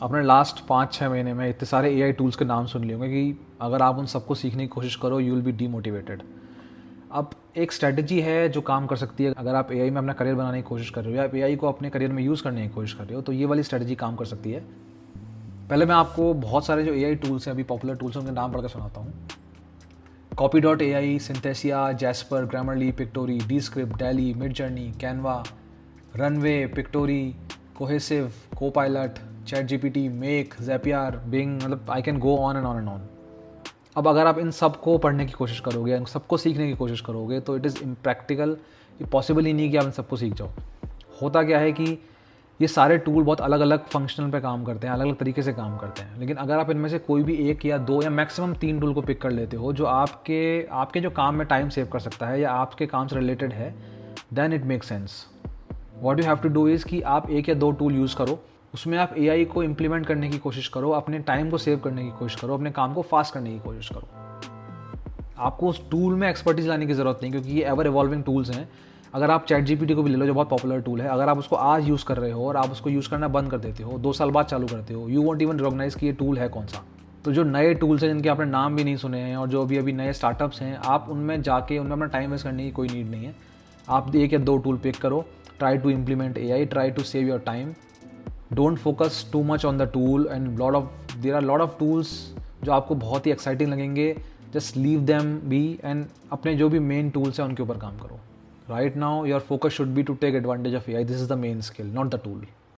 आपने लास्ट 5-6 महीने में इतने सारे एआई टूल्स के नाम सुन लिए होंगे कि अगर आप उन सबको सीखने की कोशिश करो यू विल बी डीमोटिवेटेड। अब एक स्ट्रैटेजी है जो काम कर सकती है। अगर आप एआई में अपना करियर बनाने की कोशिश कर रहे हो या आप एआई को अपने करियर में यूज़ करने की कोशिश कर रहे हो तो ये वाली स्ट्रैटेजी काम कर सकती है। पहले मैं आपको बहुत सारे जो एआई टूल्स हैं, अभी पॉपुलर टूल्स हैं, उनके नाम पढ़कर सुनाता हूँ। Copy.ai, Synthesia, Jasper, Grammarly, Pictory, Descript, Dalle, Midjourney, Canva, Runway, Pictory, Cohesive, Copilot, Chat GPT, Make, Zapier, Bing, मतलब I can go on and on and on. अब अगर आप इन सब को पढ़ने की कोशिश करोगे, इन सबको सीखने की कोशिश करोगे तो इट इज़ इम्प्रैक्टिकल, ये पॉसिबल ही नहीं कि आप इन सबको सीख जाओ। होता क्या है कि ये सारे टूल बहुत अलग अलग फंक्शनल पे काम करते हैं, अलग अलग तरीके से काम करते हैं, लेकिन अगर आप इनमें से कोई भी एक या दो या मैक्सिमम 3 टूल को पिक कर लेते हो जो आपके जो काम में टाइम सेव कर सकता है या आपके काम से रिलेटेड है, then it make sense. What you have to do is कि आप 1 या 2 टूल यूज़ करो, उसमें आप एआई को इम्प्लीमेंट करने की कोशिश करो, अपने टाइम को सेव करने की कोशिश करो, अपने काम को फास्ट करने की कोशिश करो। आपको उस टूल में एक्सपर्टीज लाने की ज़रूरत नहीं, क्योंकि ये एवर इवॉल्विंग टूल्स हैं। अगर आप चैट जीपीटी को भी ले लो जो बहुत पॉपुलर टूल है, अगर आप उसको आज यूज़ कर रहे हो और आप उसको यूज़ करना बंद कर देते हो, 2 साल बाद चालू करते हो, यू वॉन्ट इवन रिकॉग्नाइज कि ये टूल है कौन सा। तो जो नए टूल्स हैं जिनके आपने नाम भी नहीं सुने हैं और जो अभी अभी नए स्टार्टअप्स हैं, आप उनमें जाके उनमें अपना टाइम वेस्ट करने की कोई नीड नहीं है। आप 1 या 2 टूल पिक करो, try to implement AI, try to save your time, don't focus too much on the tool and there are lot of tools जो आपको बहुत ही एक्साइटिंग लगेंगे। Just leave them be and अपने जो भी मेन टूल्स हैं उनके ऊपर काम करो। Right now your focus should be to take advantage of AI, this is the main skill, not the tool.